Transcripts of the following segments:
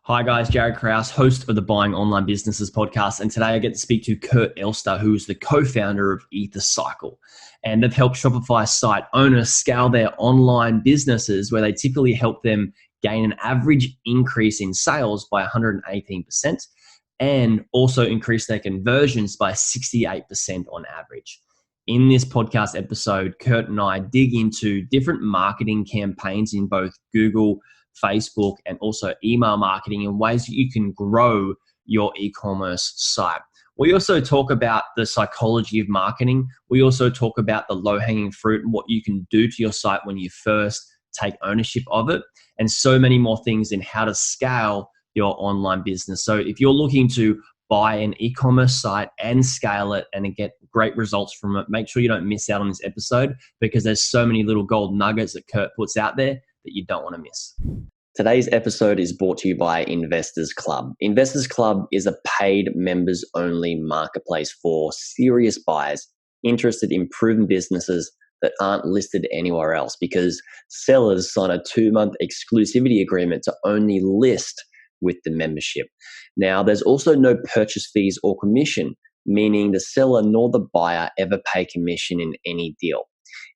Hi guys, Jaryd Krause, host of the Buying Online Businesses podcast. And today I get to speak to Kurt Elster, who is the co-founder of Ethercycle. And they've helped Shopify site owners scale their online businesses where they typically help them gain an average increase in sales by 118% and also increase their conversions by 68% on average. In this podcast episode, Kurt and I dig into different marketing campaigns in both Google, Facebook, and also email marketing in ways that you can grow your e-commerce site. We also talk about the psychology of marketing. We also talk about the low-hanging fruit and what you can do to your site when you first take ownership of it, and so many more things in how to scale your online business. So if you're looking to buy an e-commerce site and scale it and get great results from it, make sure you don't miss out on this episode because there's so many little gold nuggets that Kurt puts out there that you don't want to miss. Today's episode is brought to you by Investors Club. Investors Club is a paid members-only marketplace for serious buyers interested in proven businesses that aren't listed anywhere else, because sellers sign a 2-month exclusivity agreement to only list with the membership. Now, there's also no purchase fees or commission, meaning the seller nor the buyer ever pay commission in any deal.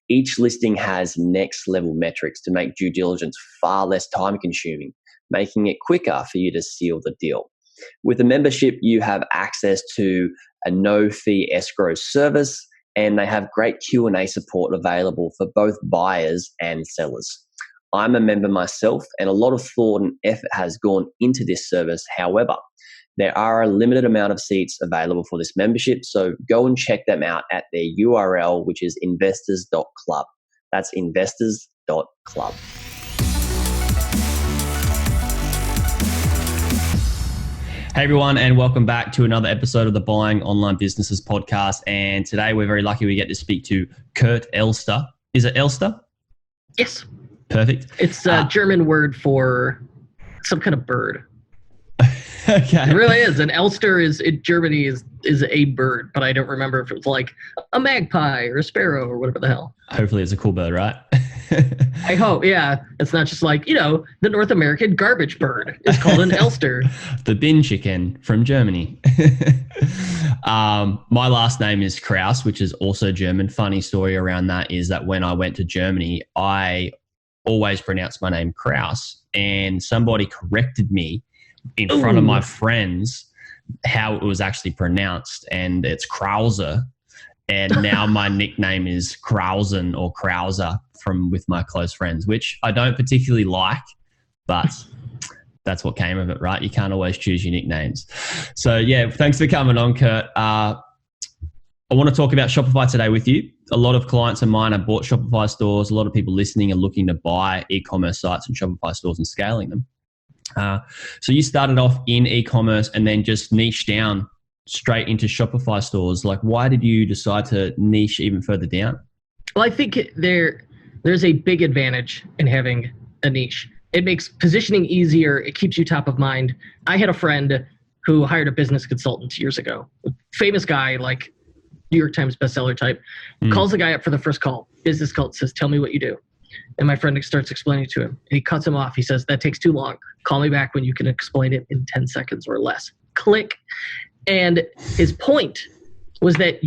Each listing has next level metrics to make due diligence far less time consuming, making it quicker for you to seal the deal. With a membership, you have access to a no fee escrow service, and they have great Q&A support available for both buyers and sellers. I'm a member myself, and a lot of thought and effort has gone into this service. However, there are a limited amount of seats available for this membership, so go and check them out at their URL, which is investors.club. That's investors.club. Hey everyone, and welcome back to another episode of the Buying Online Businesses podcast. And today we're very lucky we get to speak to Kurt Elster. Is it Elster? Yes. Perfect. It's a German word for some kind of bird. Okay. It really is. And Elster in Germany is a bird, but I don't remember if it was like a magpie or a sparrow or whatever the hell. Hopefully it's a cool bird, right? I hope, yeah. It's not just like, the North American garbage bird. It's called an Elster. The bin chicken from Germany. My last name is Krause, which is also German. Funny story around that is that when I went to Germany, I always pronounced my name Krause, and somebody corrected me in front of my friends how it was actually pronounced, and it's Krause. And now my nickname is Krausen or Krauser with my close friends, which I don't particularly like, but that's what came of it, right? You can't always choose your nicknames. So yeah, thanks for coming on, Kurt. I want to talk about Shopify today with you. A lot of clients of mine have bought Shopify stores. A lot of people listening are looking to buy e-commerce sites and Shopify stores and scaling them. So you started off in e-commerce and then just niche down straight into Shopify stores. Like, why did you decide to niche even further down? Well, I think there's a big advantage in having a niche. It makes positioning easier. It keeps you top of mind. I had a friend who hired a business consultant years ago. A famous guy, like New York Times bestseller type, calls the guy up for the first call. Business call, says, "Tell me what you do." And my friend starts explaining to him. And he cuts him off. He says, "That takes too long. Call me back when you can explain it in 10 seconds or less." Click. And his point was that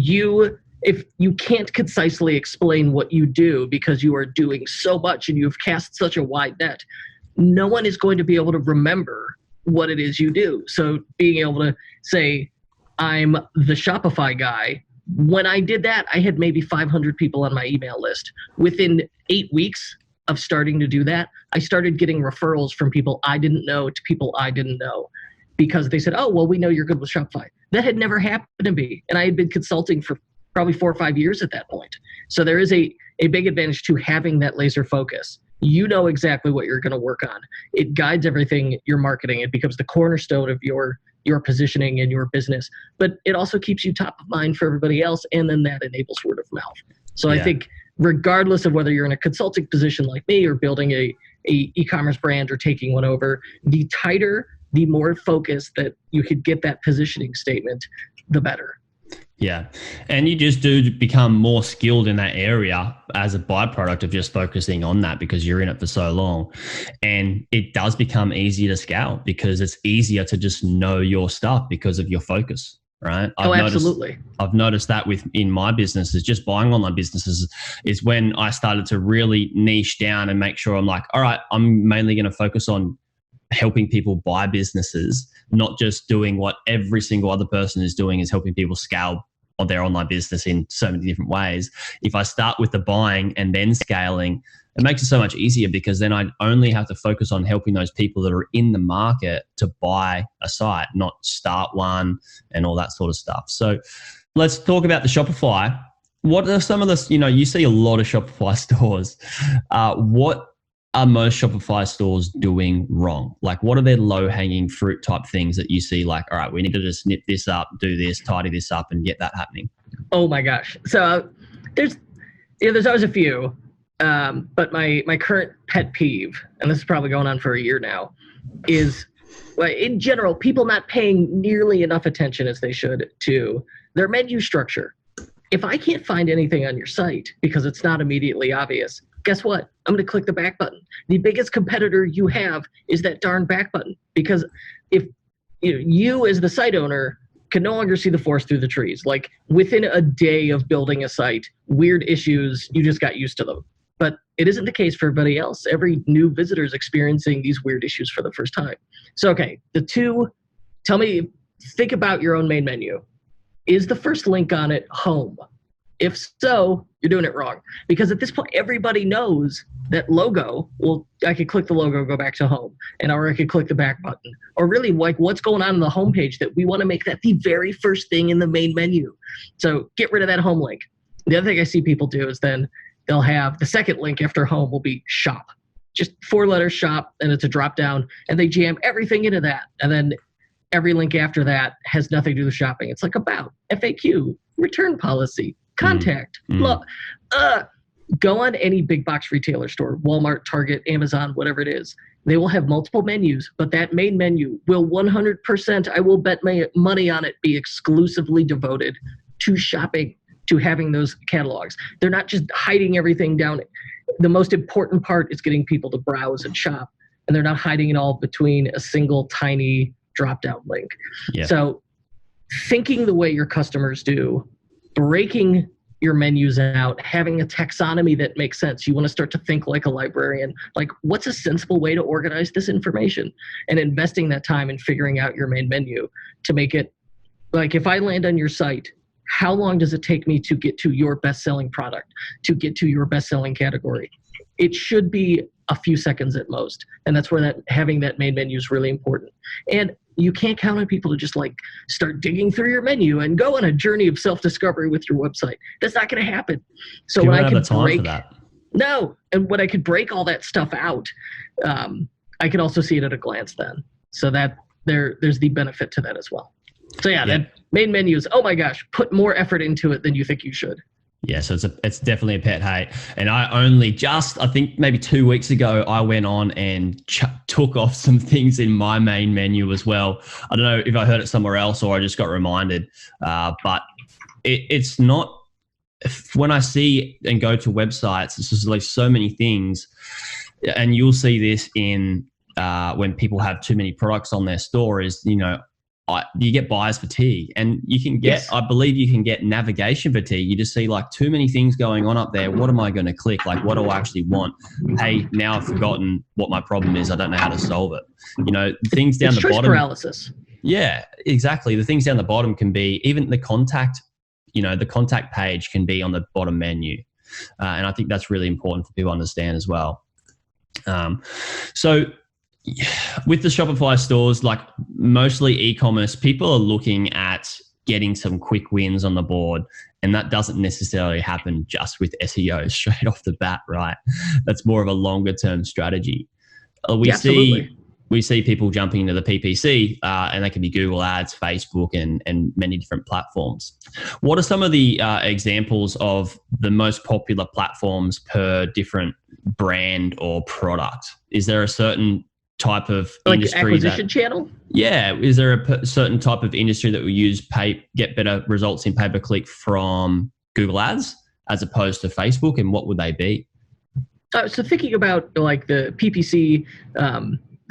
if you can't concisely explain what you do because you are doing so much and you've cast such a wide net, no one is going to be able to remember what it is you do. So being able to say, "I'm the Shopify guy." When I did that, I had maybe 500 people on my email list. Within 8 weeks of starting to do that, I started getting referrals from people I didn't know to people I didn't know, because they said, "Oh, well, we know you're good with Shopify." That had never happened to me. And I had been consulting for probably 4 or 5 years at that point. So there is a big advantage to having that laser focus. You know exactly what you're going to work on. It guides everything you're marketing. It becomes the cornerstone of your positioning and your business. But it also keeps you top of mind for everybody else, and then that enables word of mouth. So I think regardless of whether you're in a consulting position like me or building a e-commerce brand or taking one over, the tighter, the more focus that you could get that positioning statement, the better. Yeah. And you just do become more skilled in that area as a byproduct of just focusing on that because you're in it for so long. And it does become easier to scale because it's easier to just know your stuff because of your focus, right? Absolutely. I've noticed that in my businesses, just buying online businesses is when I started to really niche down and make sure I'm like, all right, I'm mainly going to focus on helping people buy businesses, not just doing what every single other person is doing, is helping people scale on their online business in so many different ways. If I start with the buying and then scaling, it makes it so much easier because then I only have to focus on helping those people that are in the market to buy a site, not start one and all that sort of stuff. So let's talk about the Shopify. What are some of the, you see a lot of Shopify stores. What are most Shopify stores doing wrong? Like, what are their low-hanging fruit type things that you see like, all right, we need to just nip this up, do this, tidy this up, and get that happening? Oh my gosh. So there's always a few, but my current pet peeve, and this is probably going on for a year now, is in general, people not paying nearly enough attention as they should to their menu structure. If I can't find anything on your site because it's not immediately obvious, guess what? I'm going to click the back button. The biggest competitor you have is that darn back button, because if you as the site owner can no longer see the forest through the trees, like within a day of building a site, weird issues, you just got used to them. But it isn't the case for everybody else. Every new visitor is experiencing these weird issues for the first time. So, okay, think about your own main menu. Is the first link on it home? If so, you're doing it wrong. Because at this point, everybody knows that logo, well, I could click the logo, go back to home, or I could click the back button. Or really, like, what's going on the homepage that we want to make that the very first thing in the main menu. So get rid of that home link. The other thing I see people do is then they'll have the second link after home will be shop. Just 4 letters shop, and it's a drop down, and they jam everything into that. And then every link after that has nothing to do with shopping. It's like about, FAQ, return policy, contact, blah. Go on any big box retailer store, Walmart, Target, Amazon, whatever it is. They will have multiple menus, but that main menu will 100%, I will bet my money on it, be exclusively devoted to shopping, to having those catalogs. They're not just hiding everything down. The most important part is getting people to browse and shop, and they're not hiding it all between a single tiny drop-down link. Yeah. So thinking the way your customers do, breaking your menus out, having a taxonomy that makes sense. You want to start to think like a librarian, like what's a sensible way to organize this information, and investing that time in figuring out your main menu to make it like, if I land on your site, how long does it take me to get to your best-selling product, to get to your best-selling category? It should be a few seconds at most. And that's where having that main menu is really important. And you can't count on people to just like start digging through your menu and go on a journey of self-discovery with your website. That's not going to happen. So when I could break, and when I could break all that stuff out, I could also see it at a glance then. So that there's the benefit to that as well. So yeah, that main menu is, oh my gosh, put more effort into it than you think you should. Yeah, so it's definitely a pet hate. And I think maybe 2 weeks ago, I went on and took off some things in my main menu as well. I don't know if I heard it somewhere else or I just got reminded. But it's not, when I see and go to websites, it's just like so many things. And you'll see this in when people have too many products on their store is, you get buyer's fatigue, and you can get, I believe you can get navigation fatigue. You just see like too many things going on up there. What am I going to click? Like, what do I actually want? Hey, now I've forgotten what my problem is. I don't know how to solve it. Things down the bottom. Choice paralysis. Yeah, exactly. The things down the bottom can be even the contact, the contact page can be on the bottom menu. And I think that's really important for people to understand as well. So with the Shopify stores, like mostly e-commerce, people are looking at getting some quick wins on the board. And that doesn't necessarily happen just with SEO straight off the bat, right? That's more of a longer term strategy. We see people jumping into the PPC, and they can be Google Ads, Facebook, and many different platforms. What are some of the examples of the most popular platforms per different brand or product? Is there a certain type of like industry acquisition channel? Yeah. Is there a certain type of industry that will get better results in pay-per-click from Google Ads as opposed to Facebook, and what would they be? So thinking about like the PPC,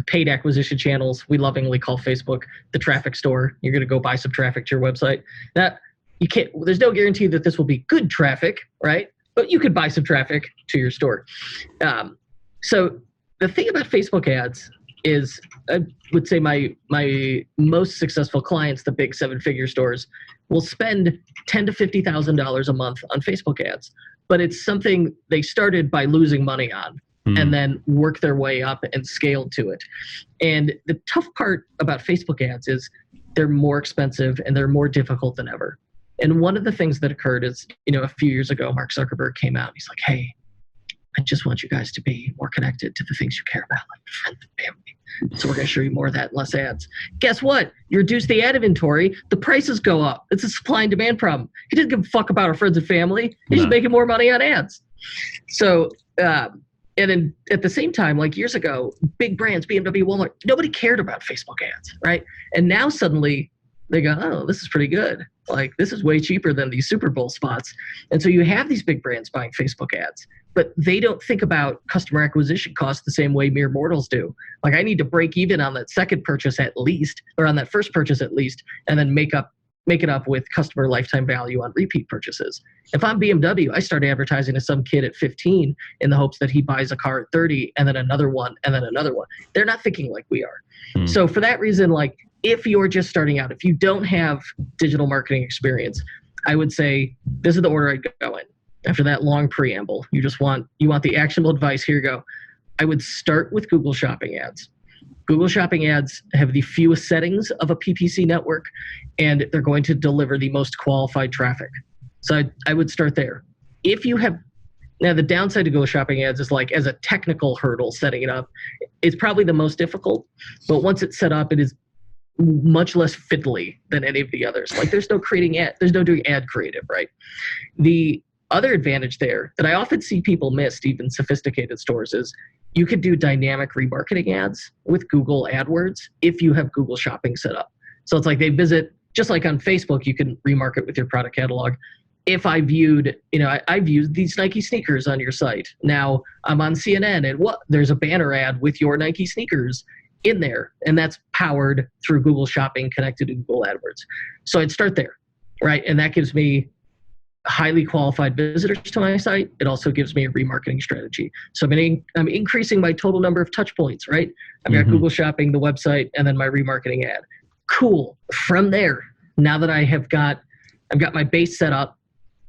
paid acquisition channels, we lovingly call Facebook the traffic store. You're going to go buy some traffic to your website. That you can't. There's no guarantee that this will be good traffic, right? But you could buy some traffic to your store. So the thing about Facebook ads is, I would say my most successful clients, the big 7-figure stores, will spend $10,000 to $50,000 a month on Facebook ads. But it's something they started by losing money on and then work their way up and scaled to it. And the tough part about Facebook ads is they're more expensive and they're more difficult than ever. And one of the things that occurred is, a few years ago, Mark Zuckerberg came out. He's like, hey, I just want you guys to be more connected to the things you care about, like friends and family. So we're going to show you more of that and less ads. Guess what? You reduce the ad inventory, the prices go up. It's a supply and demand problem. He doesn't give a fuck about our friends and family. He's just making more money on ads. So, and then at the same time, like years ago, big brands, BMW, Walmart, nobody cared about Facebook ads, right? And now suddenly they go, oh, this is pretty good. Like, this is way cheaper than these Super Bowl spots. And so you have these big brands buying Facebook ads, but they don't think about customer acquisition costs the same way mere mortals do. Like, I need to break even on that second purchase at least, or on that first purchase at least, and then make it up with customer lifetime value on repeat purchases. If I'm BMW, I start advertising to some kid at 15 in the hopes that he buys a car at 30 and then another one and then another one. They're not thinking like we are. So for that reason, like, if you're just starting out, if you don't have digital marketing experience, I would say this is the order I'd go in. After that long preamble, you want the actionable advice. Here you go. I would start with Google Shopping ads. Google Shopping ads have the fewest settings of a PPC network, and they're going to deliver the most qualified traffic. So I would start there. Now the downside to Google Shopping ads is, like, as a technical hurdle, setting it up, it's probably the most difficult. But once it's set up, it is much less fiddly than any of the others. Like, there's no doing ad creative, right? The other advantage there that I often see people miss, even sophisticated stores, is you could do dynamic remarketing ads with Google AdWords if you have Google Shopping set up. So it's like they visit, just like on Facebook, you can remarket with your product catalog. If I viewed, I viewed these Nike sneakers on your site. Now I'm on CNN and there's a banner ad with your Nike sneakers in there, and that's powered through Google Shopping connected to Google AdWords. So I'd start there, right? And that gives me highly qualified visitors to my site. It also gives me a remarketing strategy. So I'm increasing my total number of touch points, right? I've got Google Shopping, the website, and then my remarketing ad. Cool. From there, now that I've got my base set up,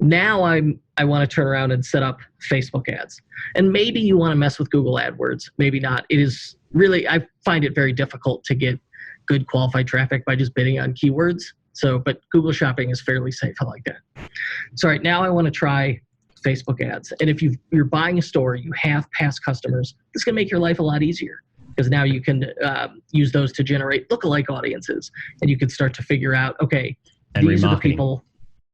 now I want to turn around and set up Facebook ads. And maybe you want to mess with Google AdWords, maybe not. It is really, I find it very difficult to get good qualified traffic by just bidding on keywords. But Google Shopping is fairly safe. I like that. So right now I want to try Facebook ads. And if you're buying a store, you have past customers, this can make your life a lot easier, because now you can use those to generate lookalike audiences, and you can start to figure out, okay, and these are the people.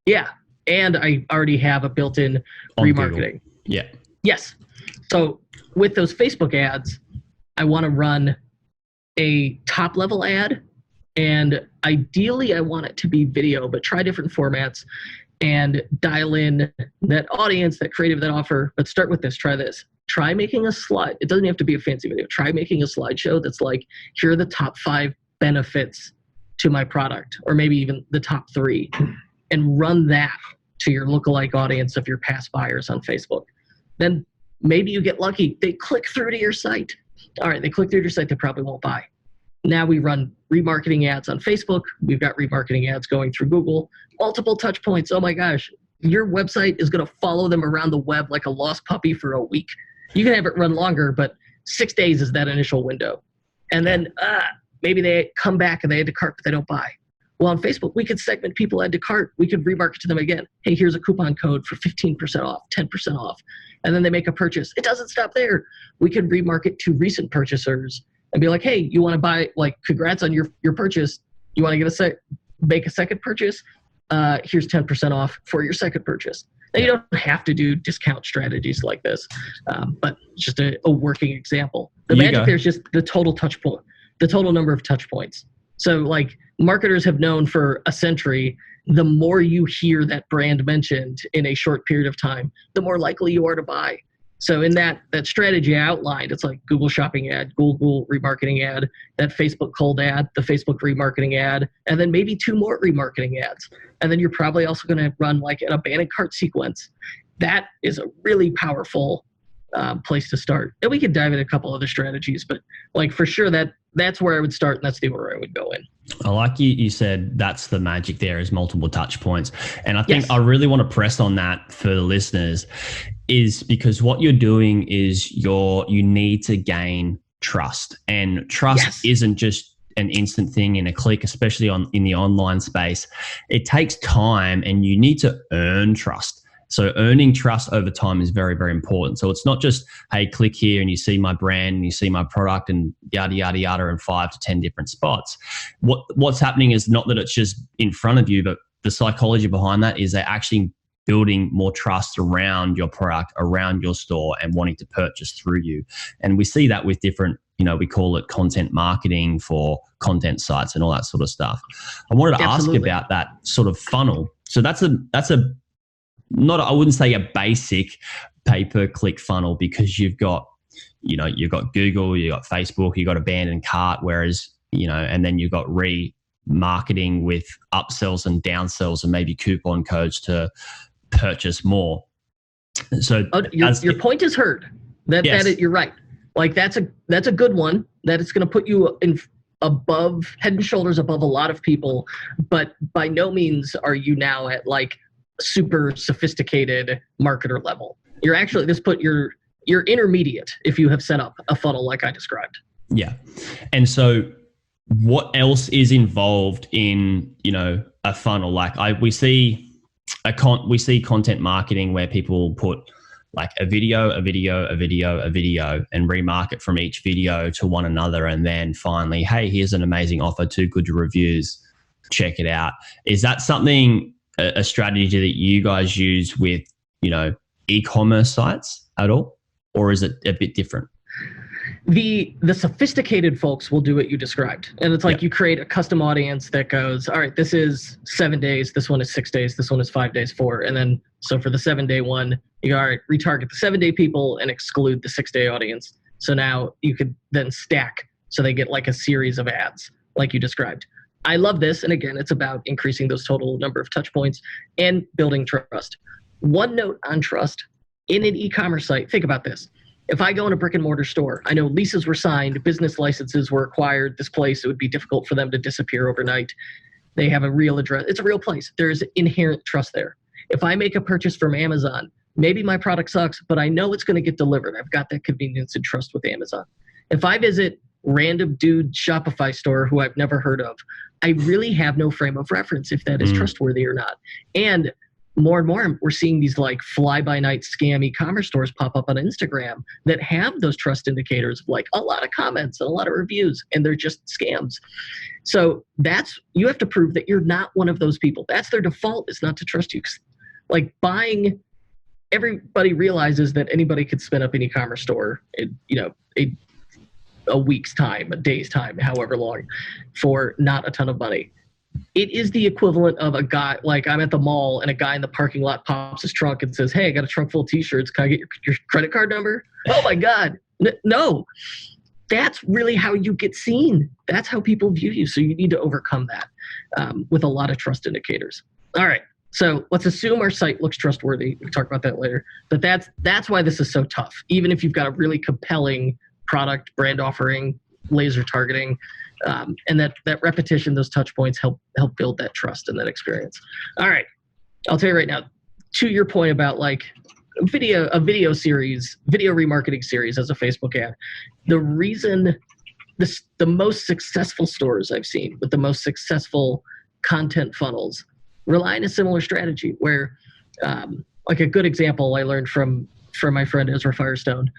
Yeah. And I already have a built-in remarketing. Google. Yeah. Yes. So with those Facebook ads, I want to run a top-level ad. And ideally, I want it to be video, but try different formats and dial in that audience, that creative, that offer. But start with this. Try this. Try making a slide. It doesn't have to be a fancy video. Try making a slideshow that's like, here are the top 5 benefits to my product, or maybe even the top 3, and run that to your lookalike audience of your past buyers on Facebook. Then maybe you get lucky. They click through to your site. All right, they click through to your site. They probably won't buy. Now we run remarketing ads on Facebook. We've got remarketing ads going through Google. Multiple touch points. Oh my gosh, your website is going to follow them around the web like a lost puppy for a week. You can have it run longer, but 6 days is that initial window. And then maybe they come back and they add to cart, but they don't buy. Well, on Facebook, we could segment people add to cart. We could remarket to them again. Hey, here's a coupon code for 15% off, 10% off. And then they make a purchase. It doesn't stop there. We could remarket to recent purchasers and be like, hey, you want to buy, like, congrats on your purchase. You want to make a second purchase? Here's 10% off for your second purchase. Now, you don't have to do discount strategies like this, but just a working example. The magic there is just the total touch point, the total number of touch points. So like marketers have known for a century, the more you hear that brand mentioned in a short period of time, the more likely you are to buy. So in that strategy I outlined, it's like Google shopping ad, Google remarketing ad, that Facebook cold ad, the Facebook remarketing ad, and then maybe 2 more remarketing ads. And then you're probably also going to run like an abandoned cart sequence. That is a really powerful place to start. And we could dive into a couple other strategies, but like for sure that's where I would start, and that's the order I would go in. I like you said that's the magic there is multiple touch points. And I think I really want to press on that for the listeners is because what you're doing is you need to gain trust. And trust isn't just an instant thing in a click, especially in the online space. It takes time and you need to earn trust. So earning trust over time is very, very important. So it's not just, hey, click here and you see my brand and you see my product and yada, yada, yada in 5 to 10 different spots. What's happening is not that it's just in front of you, but the psychology behind that is they're actually building more trust around your product, around your store, and wanting to purchase through you. And we see that with different, we call it content marketing for content sites and all that sort of stuff. I wanted to ask about that sort of funnel. So that's a not, I wouldn't say a basic pay-per-click funnel because you've got Google, you've got Facebook, you've got abandoned cart, whereas, and then you've got remarketing with upsells and downsells and maybe coupon codes to purchase more. So your point is heard. You're right. Like that's a good one. That it's going to put you above, head and shoulders above a lot of people, but by no means are you now at like super sophisticated marketer level. You're actually you're intermediate if you have set up a funnel like I described. Yeah. And so what else is involved in, a funnel? Like we see content marketing where people put like a video and remarket from each video to one another. And then finally, hey, here's an amazing offer, 2 good reviews, check it out. Is that something, a strategy that you guys use with, e-commerce sites at all? Or is it a bit different? The sophisticated folks will do what you described. And it's like you create a custom audience that goes, all right, this is 7 days, this one is 6 days, this one is 5 days, 4. And then, so for the 7-day one, you go, all right, retarget the 7-day people and exclude the 6-day audience. So now you could then stack so they get like a series of ads like you described. I love this. And again, it's about increasing those total number of touch points and building trust. One note on trust in an e-commerce site. Think about this. If I go in a brick and mortar store, I know leases were signed, business licenses were acquired. This place, it would be difficult for them to disappear overnight. They have a real address. It's a real place. There's inherent trust there. If I make a purchase from Amazon, maybe my product sucks, but I know it's going to get delivered. I've got that convenience and trust with Amazon. If I visit random dude Shopify store who I've never heard of, I really have no frame of reference if that is trustworthy or not. And more, we're seeing these like fly-by-night scam e-commerce stores pop up on Instagram that have those trust indicators of like a lot of comments and a lot of reviews, and they're just scams. So you have to prove that you're not one of those people. That's their default, is not to trust you. Like buying, everybody realizes that anybody could spin up an e-commerce store in, a week's time, a day's time, however long, for not a ton of money. It is the equivalent of a guy, like I'm at the mall and a guy in the parking lot pops his trunk and says, hey, I got a trunk full of t-shirts. Can I get your credit card number? Oh my God. No, that's really how you get seen. That's how people view you. So you need to overcome that with a lot of trust indicators. All right. So let's assume our site looks trustworthy. We'll talk about that later. But that's why this is so tough. Even if you've got a really compelling product, brand offering, laser targeting, and that repetition, those touch points help build that trust and that experience. All right. I'll tell you right now, to your point about like a video remarketing series as a Facebook ad, the reason the most successful stores I've seen with the most successful content funnels rely on a similar strategy where, like a good example I learned from my friend Ezra Firestone,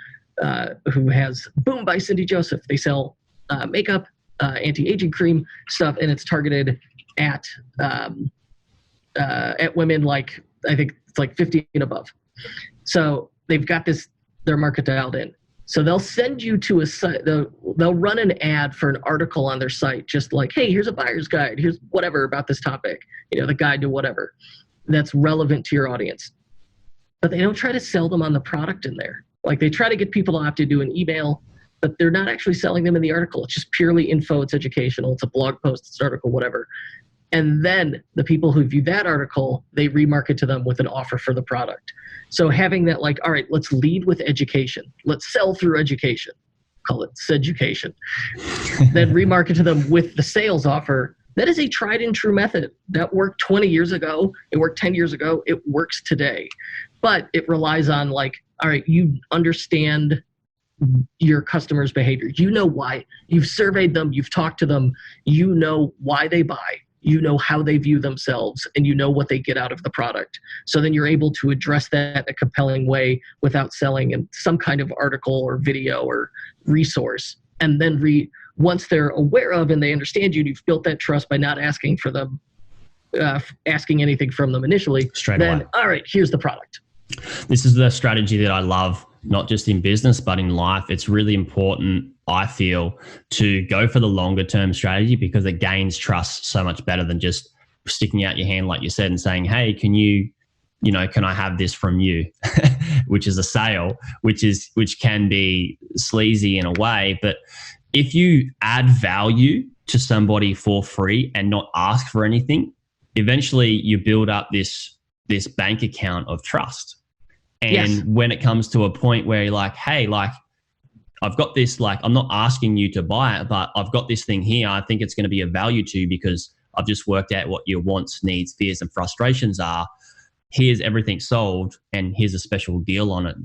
who has Boom by Cindy Joseph. They sell makeup, anti-aging cream stuff, and it's targeted at women like, I think It's like 50 and above. So they've got their market dialed in. So they'll send you to a site, they'll run an ad for an article on their site, just like, hey, here's a buyer's guide, here's whatever about this topic, the guide to whatever that's relevant to your audience. But they don't try to sell them on the product in there. Like they try to get people to opt to do an email, but they're not actually selling them in the article. It's just purely info, it's educational, it's a blog post, it's an article, whatever. And then the people who view that article, they remarket to them with an offer for the product. So having that all right, let's lead with education. Let's sell through education. Call it education. Then remarket to them with the sales offer. That is a tried and true method. That worked 20 years ago. It worked 10 years ago. It works today. But it relies on all right, you understand your customers' behavior. You know why. You've surveyed them. You've talked to them. You know why they buy. You know how they view themselves, and you know what they get out of the product. So then you're able to address that in a compelling way without selling in some kind of article or video or resource. And then once they're aware of and they understand you, and you've built that trust by not asking for them, asking anything from them initially, straight away. All right, here's the product. This is the strategy that I love, not just in business, but in life. It's really important, I feel, to go for the longer term strategy because it gains trust so much better than just sticking out your hand, like you said, and saying, hey, can I have this from you? Which is a sale, which can be sleazy in a way. But if you add value to somebody for free and not ask for anything, eventually you build up this bank account of trust. And yes, when it comes to a point where you're like, hey, I've got this, I'm not asking you to buy it, but I've got this thing here. I think it's going to be of value to you because I've just worked out what your wants, needs, fears, and frustrations are. Here's everything sold, and here's a special deal on it.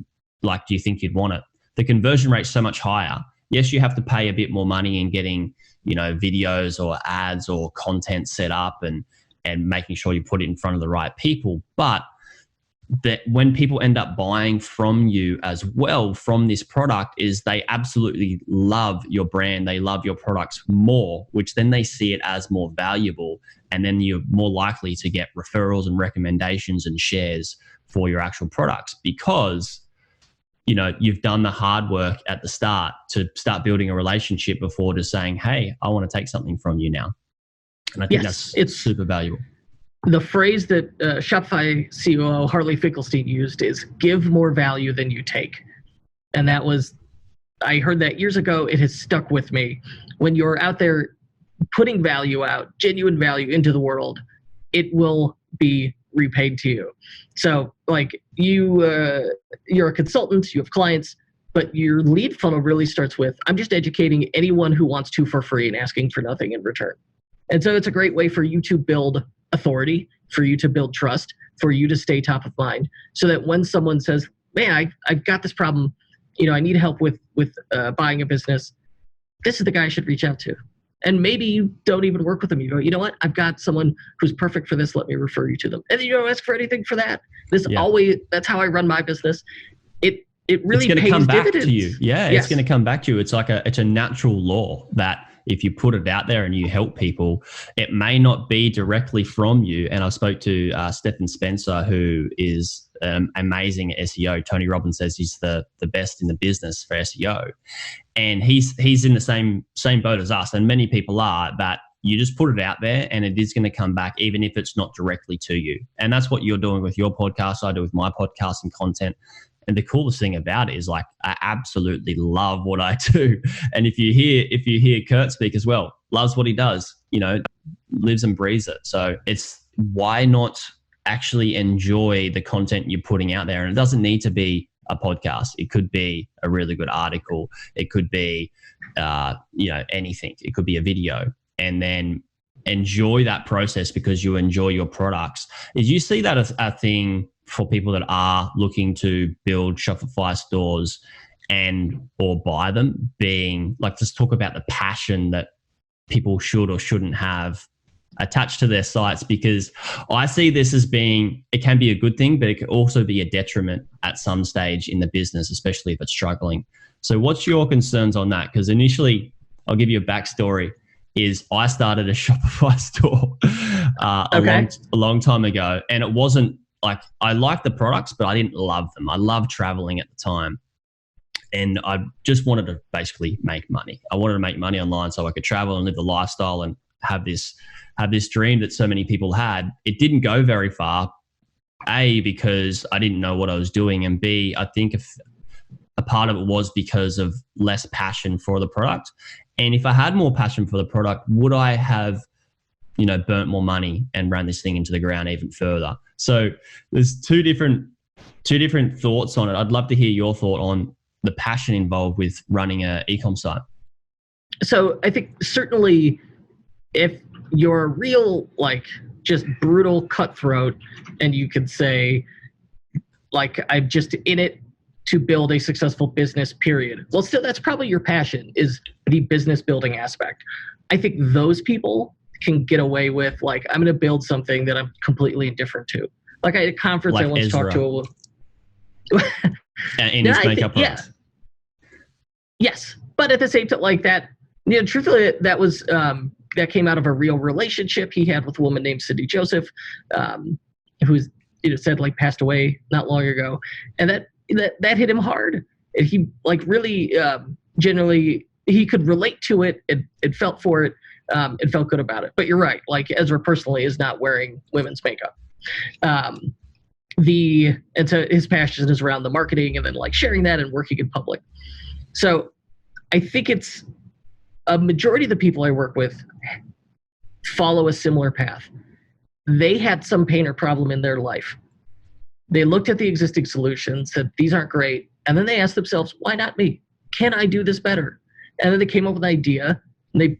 Do you think you'd want it? The conversion rate's so much higher. Yes, you have to pay a bit more money in getting, videos or ads or content set up and making sure you put it in front of the right people. But that when people end up buying from you as well from this product is they absolutely love your brand. They love your products more, which then they see it as more valuable. And then you're more likely to get referrals and recommendations and shares for your actual products because, you've done the hard work at the start to start building a relationship before just saying, hey, I want to take something from you now. And I think it's super valuable. The phrase that Shopify COO Harley Finkelstein used is give more value than you take. And I heard that years ago. It has stuck with me. When you're out there putting value out, genuine value into the world, it will be repaid to you. So you're a consultant, you have clients, but your lead funnel really starts with, I'm just educating anyone who wants to for free and asking for nothing in return. And so it's a great way for you to build authority, for you to build trust, for you to stay top of mind, so that when someone says, man, I've got this problem, I need help with buying a business, this is the guy I should reach out to. And maybe you don't even work with them. You go, you know what? I've got someone who's perfect for this. Let me refer you to them. And then you don't ask for anything for that. That's how I run my business. It really pays come back dividends to you. Yeah, yes. It's going to come back to you. It's it's a natural law that if you put it out there and you help people, it may not be directly from you. And I spoke to Stephen Spencer, who is amazing at SEO. Tony Robbins says he's the best in the business for SEO. And he's in the same boat as us. And many people are, that you just put it out there and it is going to come back, even if it's not directly to you. And that's what you're doing with your podcast. I do with my podcast and content. And the coolest thing about it is I absolutely love what I do. And if you hear Kurt speak as well, loves what he does, lives and breathes it. So it's why not actually enjoy the content you're putting out there? And it doesn't need to be a podcast. It could be a really good article. It could be, anything. It could be a video, and then enjoy that process because you enjoy your products. Is you see that as a thing for people that are looking to build Shopify stores or buy them, being just talk about the passion that people should or shouldn't have attached to their sites, because I see this as it can be a good thing, but it could also be a detriment at some stage in the business, especially if it's struggling. So what's your concerns on that? Because initially, I'll give you a backstory, is I started a Shopify store a long time ago, and it wasn't like I liked the products, but I didn't love them. I loved traveling at the time. And I just wanted to basically make money. I wanted to make money online so I could travel and live the lifestyle and have this dream that so many people had. It didn't go very far, A, because I didn't know what I was doing, and B, I think if a part of it was because of less passion for the product. And if I had more passion for the product, would I have, burnt more money and ran this thing into the ground even further? So there's two different thoughts on it. I'd love to hear your thought on the passion involved with running an e-com site. So I think certainly if you're real, just brutal cutthroat, and you could say, I'm just in it to build a successful business, period. Well, still, that's probably your passion, is the business building aspect. I think those people can get away with, I'm going to build something that I'm completely indifferent to. I had a conference, I once talked to in his makeup products. Yes. But at the same time, that, truthfully, that was, that came out of a real relationship he had with a woman named Cindy Joseph, who's, said passed away not long ago. And that hit him hard. And he really, generally, he could relate to it and felt for it, and felt good about it. But you're right. Ezra personally is not wearing women's makeup. And so his passion is around the marketing and then sharing that and working in public. So I think it's a majority of the people I work with follow a similar path. They had some pain or problem in their life. They looked at the existing solutions, said, these aren't great. And then they asked themselves, why not me? Can I do this better? And then they came up with an idea. And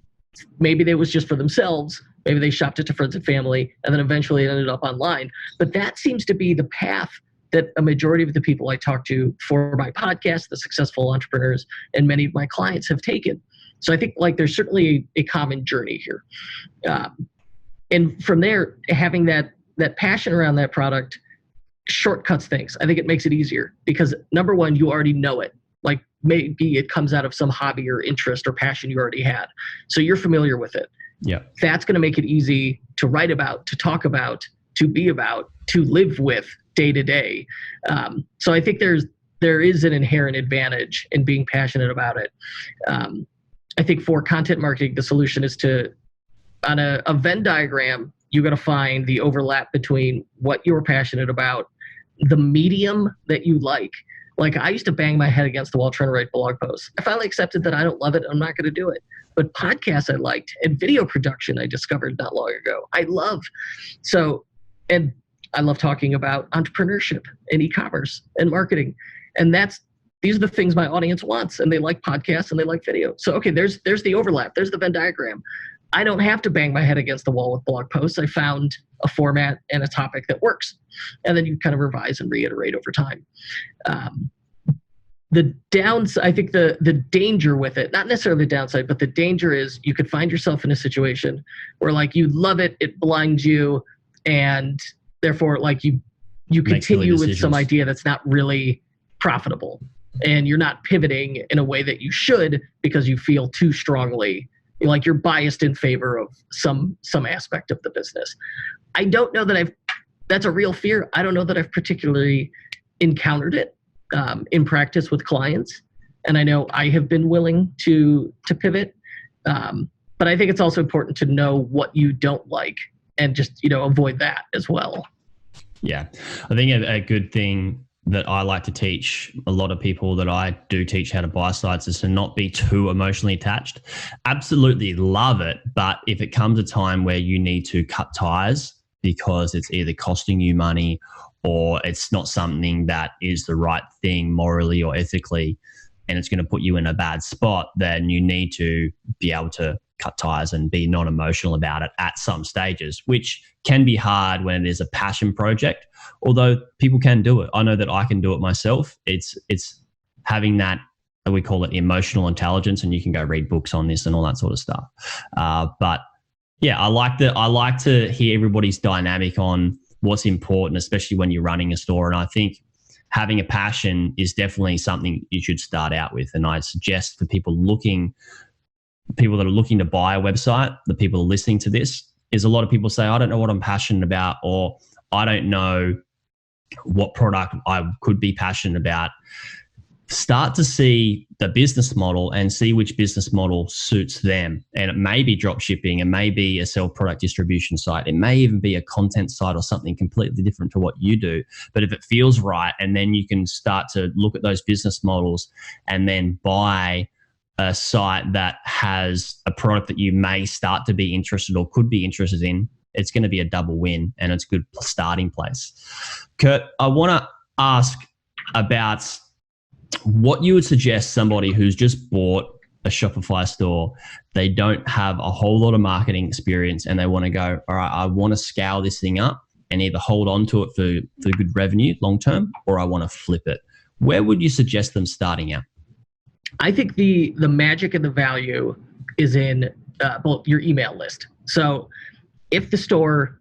maybe they was just for themselves. Maybe they shopped it to friends and family, and then eventually it ended up online. But that seems to be the path that a majority of the people I talk to for my podcast, the successful entrepreneurs, and many of my clients have taken. So I think there's certainly a common journey here. And from there, having that passion around that product shortcuts things. I think it makes it easier because, number one, you already know it. Maybe it comes out of some hobby or interest or passion you already had. So you're familiar with it. Yeah. That's going to make it easy to write about, to talk about, to be about, to live with day to day. So I think there is an inherent advantage in being passionate about it. I think for content marketing, the solution is on a Venn diagram, you got to find the overlap between what you're passionate about, the medium that you like. I used to bang my head against the wall trying to write blog posts. I finally accepted that I don't love it. I'm not going to do it. But podcasts I liked, and video production I discovered not long ago. I love. And I love talking about entrepreneurship and e-commerce and marketing. And these are the things my audience wants. And they like podcasts and they like video. So, okay, there's the overlap. There's the Venn diagram. I don't have to bang my head against the wall with blog posts. I found a format and a topic that works. And then you kind of revise and reiterate over time. The downside, I think the danger with it, not necessarily the downside, but the danger is you could find yourself in a situation where you love it, it blinds you, and therefore you continue with some idea that's not really profitable. And you're not pivoting in a way that you should because you feel too strongly you're biased in favor of some aspect of the business. I don't know that that's a real fear. I don't know that I've particularly encountered it in practice with clients. And I know I have been willing to pivot. But I think it's also important to know what you don't like and just, avoid that as well. Yeah. I think a good thing that I like to teach a lot of people that I do teach how to buy sites is to not be too emotionally attached. Absolutely love it. But if it comes a time where you need to cut ties because it's either costing you money or it's not something that is the right thing morally or ethically, and it's going to put you in a bad spot, then you need to be able to cut ties and be non-emotional about it at some stages, which can be hard when it is a passion project, although people can do it. I know that I can do it myself. It's having that, we call it emotional intelligence, and you can go read books on this and all that sort of stuff. But yeah, I like to hear everybody's dynamic on what's important, especially when you're running a store. And I think having a passion is definitely something you should start out with. And I suggest for people that are looking to buy a website, the people listening to this, is a lot of people say, I don't know what I'm passionate about, or I don't know what product I could be passionate about. Start to see the business model and see which business model suits them. And it may be drop shipping, it may be a self-product distribution site, it may even be a content site or something completely different to what you do. But if it feels right, and then you can start to look at those business models and then buy a site that has a product that you may start to be interested or could be interested in, it's going to be a double win, and it's a good starting place. Kurt, I want to ask about what you would suggest somebody who's just bought a Shopify store, they don't have a whole lot of marketing experience, and they want to go, all right, I want to scale this thing up and either hold on to it for good revenue long term, or I want to flip it. Where would you suggest them starting out? I think the magic and the value is in your email list. So if the store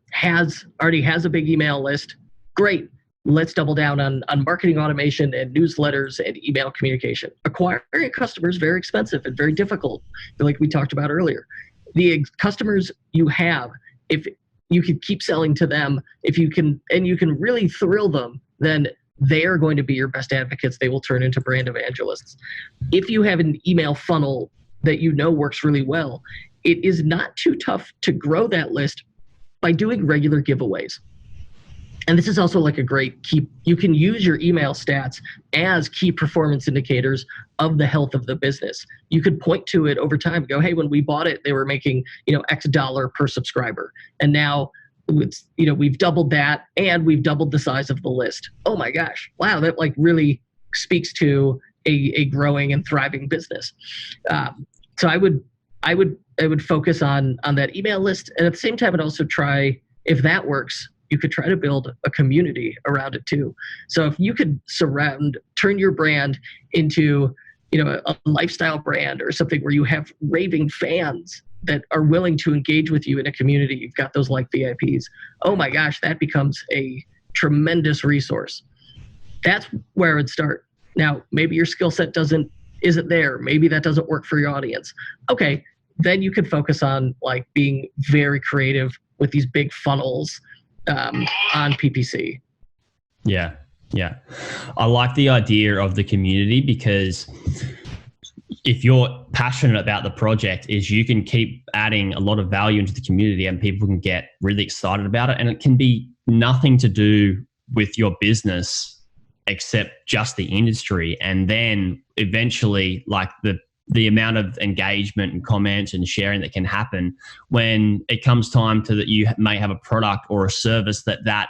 already has a big email list, great. Let's double down on marketing automation and newsletters and email communication. Acquiring customers is very expensive and very difficult, like we talked about earlier. The customers you have, if you can keep selling to them, you can really thrill them, then they are going to be your best advocates. They will turn into brand evangelists. If you have an email funnel that you know works really well, it is not too tough to grow that list by doing regular giveaways. And this is also like a great key. You can use your email stats as key performance indicators of the health of the business. You could point to it over time and go, hey, when we bought it, they were making, X dollar per subscriber. And now it's, we've doubled that, and we've doubled the size of the list. Oh my gosh. Wow. That really speaks to a growing and thriving business. So I would focus on that email list. And at the same time, I'd also try, if that works, you could try to build a community around it too. So if you could turn your brand into, a lifestyle brand or something where you have raving fans that are willing to engage with you in a community, you've got those like VIPs. Oh my gosh, that becomes a tremendous resource. That's where I would start. Now, maybe your skill set isn't there. Maybe that doesn't work for your audience. Okay, then you can focus on being very creative with these big funnels on PPC. Yeah. I like the idea of the community, because if you're passionate about the project, is you can keep adding a lot of value into the community and people can get really excited about it. And it can be nothing to do with your business except just the industry. And then eventually the amount of engagement and comments and sharing that can happen when it comes time to that you may have a product or a service that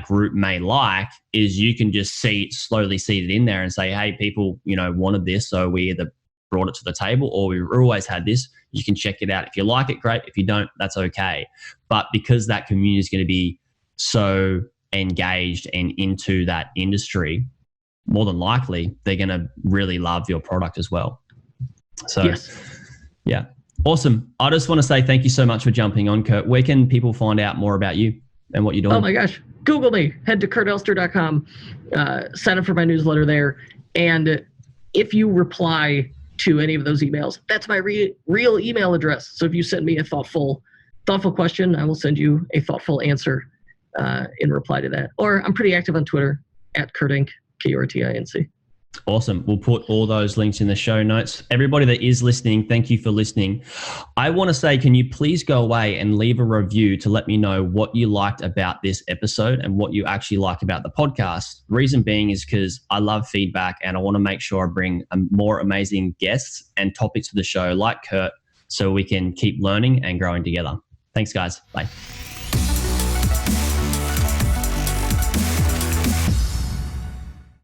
group may like, is you can just slowly seed it in there and say, hey, people, wanted this. So we either brought it to the table or we always had this. You can check it out. If you like it, great. If you don't, that's okay. But because that community is going to be so engaged and into that industry, more than likely, they're going to really love your product as well. So, yes. Yeah. Awesome. I just want to say thank you so much for jumping on, Kurt. Where can people find out more about you and what you're doing? Oh my gosh. Google me. Head to kurtelster.com. Sign up for my newsletter there. And if you reply to any of those emails, that's my real email address. So if you send me a thoughtful question, I will send you a thoughtful answer in reply to that. Or I'm pretty active on Twitter @KurtInc. KURTINC. Awesome. We'll put all those links in the show notes. Everybody that is listening, thank you for listening. I want to say, can you please go away and leave a review to let me know what you liked about this episode and what you actually like about the podcast? The reason being is because I love feedback and I want to make sure I bring more amazing guests and topics to the show like Kurt, so we can keep learning and growing together. Thanks, guys. Bye.